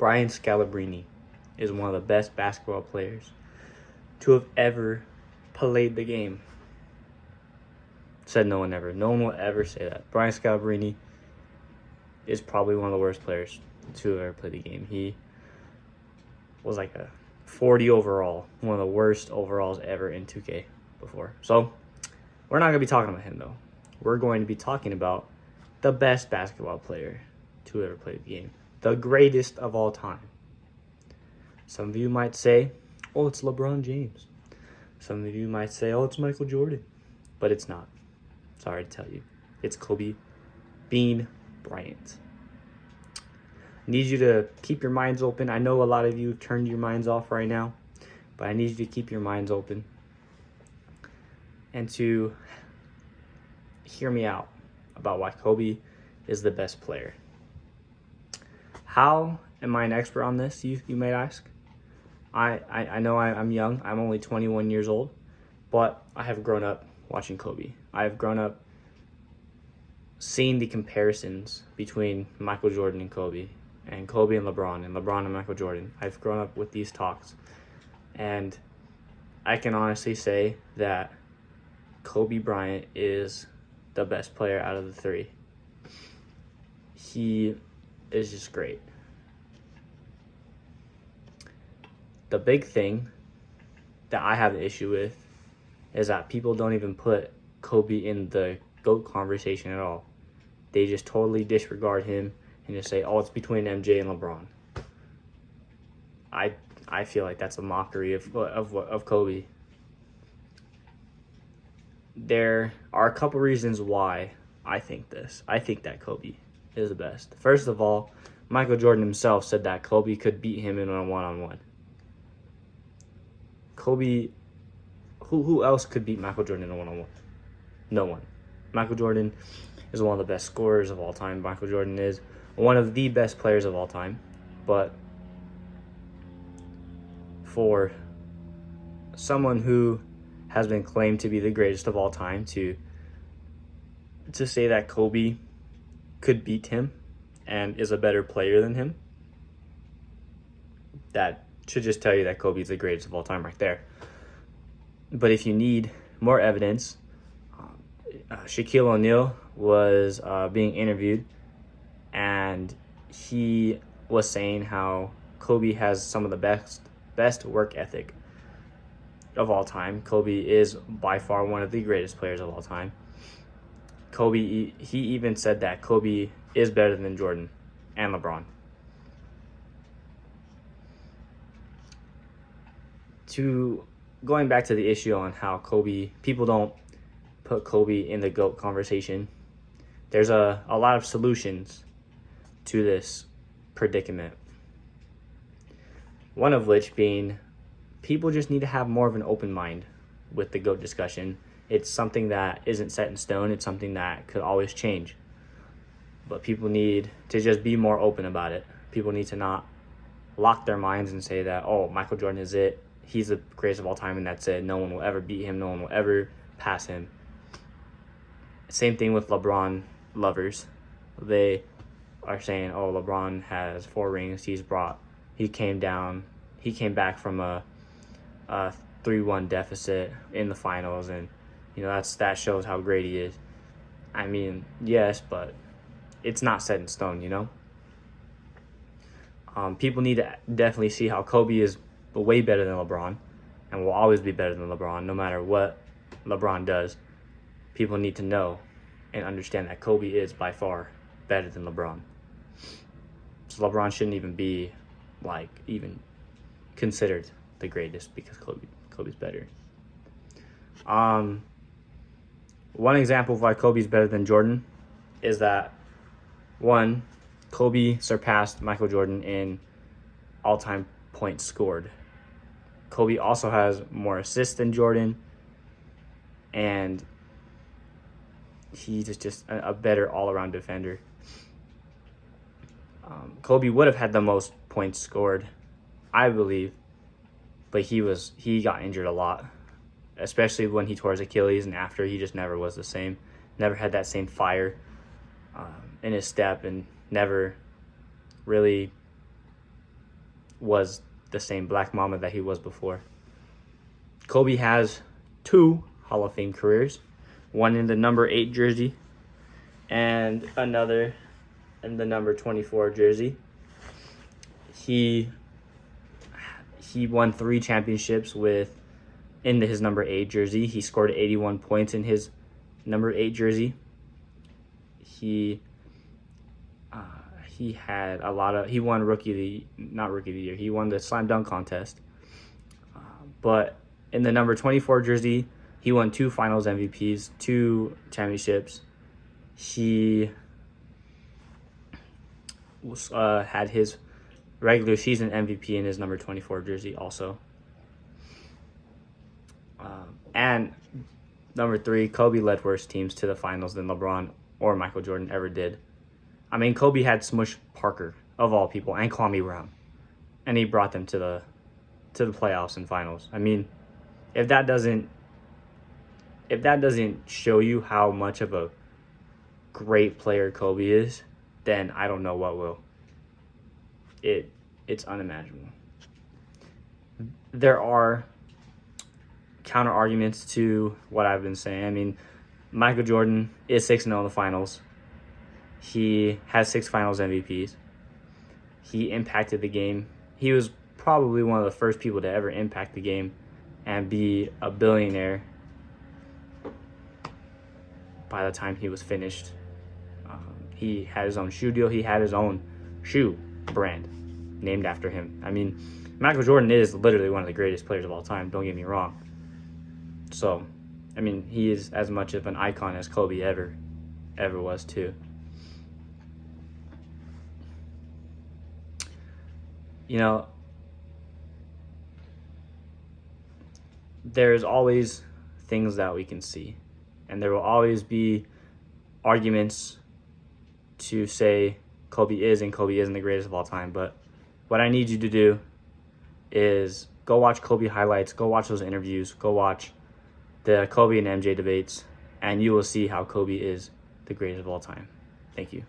Brian Scalabrine is one of the best basketball players to have ever played the game. Said no one ever. No one will ever say that. Brian Scalabrine is probably one of the worst players to have ever played the game. He was like a 40 overall, one of the worst overalls ever in 2K before. So we're not going to be talking about him, though. We're going to be talking about the best basketball player to ever play the game, the greatest of all time. Some of you might say, oh, it's LeBron James. Some of you might say, oh, it's Michael Jordan. But it's not. Sorry to tell you. It's Kobe Bean Bryant. I need you to keep your minds open. I know a lot of you have turned your minds off right now, but I need you to keep your minds open and to hear me out about why Kobe is the best player. How am I an expert on this, you may ask? I know I'm young. I'm only 21 years old, but I have grown up watching Kobe. I have grown up seeing the comparisons between Michael Jordan and Kobe and LeBron and Michael Jordan. I've grown up with these talks, and I can honestly say that Kobe Bryant is the best player out of the three. He is just great. The big thing that I have an issue with is that people don't even put Kobe in the GOAT conversation at all. They just totally disregard him and just say, oh, it's between MJ and LeBron. I feel like that's a mockery of Kobe. There are a couple reasons why I think this. I think that Kobe is the best. First of all, Michael Jordan himself said that Kobe could beat him in a one-on-one. Kobe, who else could beat Michael Jordan in a one-on-one? No one. Michael Jordan is one of the best scorers of all time. Michael Jordan is one of the best players of all time. But for someone who has been claimed to be the greatest of all time to say that Kobe could beat him and is a better player than him, that should just tell you that Kobe is the greatest of all time right there. But if you need more evidence, Shaquille O'Neal was being interviewed, and he was saying how Kobe has some of the best work ethic of all time. Kobe is by far one of the greatest players of all time. Kobe, he even said that Kobe is better than Jordan and LeBron. Going back to the issue on how people don't put Kobe in the GOAT conversation, there's a lot of solutions to this predicament. One of which being, people just need to have more of an open mind with the GOAT discussion. It's something that isn't set in stone. It's something that could always change. But people need to just be more open about it. People need to not lock their minds and say that, oh, Michael Jordan is it. He's the greatest of all time, and that's it. No one will ever beat him. No one will ever pass him. Same thing with LeBron lovers. They are saying, oh, LeBron has 4 rings. He came back from a 3-1 deficit in the finals, and that shows how great he is. I mean, yes, but it's not set in stone, People need to definitely see how Kobe is way better than LeBron and will always be better than LeBron no matter what LeBron does. People need to know and understand that Kobe is by far better than LeBron. So LeBron shouldn't even be even considered the greatest because Kobe's better. One example of why Kobe's better than Jordan is that, one, Kobe surpassed Michael Jordan in all-time points scored. Kobe also has more assists than Jordan, and he's just a better all-around defender. Kobe would have had the most points scored, I believe, but he got injured a lot, especially when he tore his Achilles, and after he just never was the same. Never had that same fire in his step, and never really was the same Black Mamba that he was before. Kobe has 2 Hall of Fame careers, one in the number 8 jersey and another in the number 24 jersey. He won 3 championships in his number 8 jersey. He scored 81 points in his number 8 jersey. He had he won not rookie of the year. He won the slam dunk contest. But in the number 24 jersey, he won 2 finals MVPs, 2 championships. He had his regular season MVP in his number 24 jersey also. And number 3, Kobe led worse teams to the finals than LeBron or Michael Jordan ever did. I mean, Kobe had Smush Parker, of all people, and Kwame Brown, and he brought them to the playoffs and finals. I mean, if that doesn't show you how much of a great player Kobe is, then I don't know what will. It's unimaginable. There are counter arguments to what I've been saying. I mean, Michael Jordan is 6-0 in the finals. He has 6 finals MVPs. He impacted the game. He was probably one of the first people to ever impact the game and be a billionaire by the time he was finished. He had his own shoe deal. He had his own shoe brand named after him. I mean, Michael Jordan is literally one of the greatest players of all time, don't get me wrong. So, I mean, he is as much of an icon as Kobe ever was too. You know, there's always things that we can see, and there will always be arguments to say Kobe is and Kobe isn't the greatest of all time. But what I need you to do is go watch Kobe highlights, go watch those interviews, go watch the Kobe and MJ debates, and you will see how Kobe is the greatest of all time. Thank you.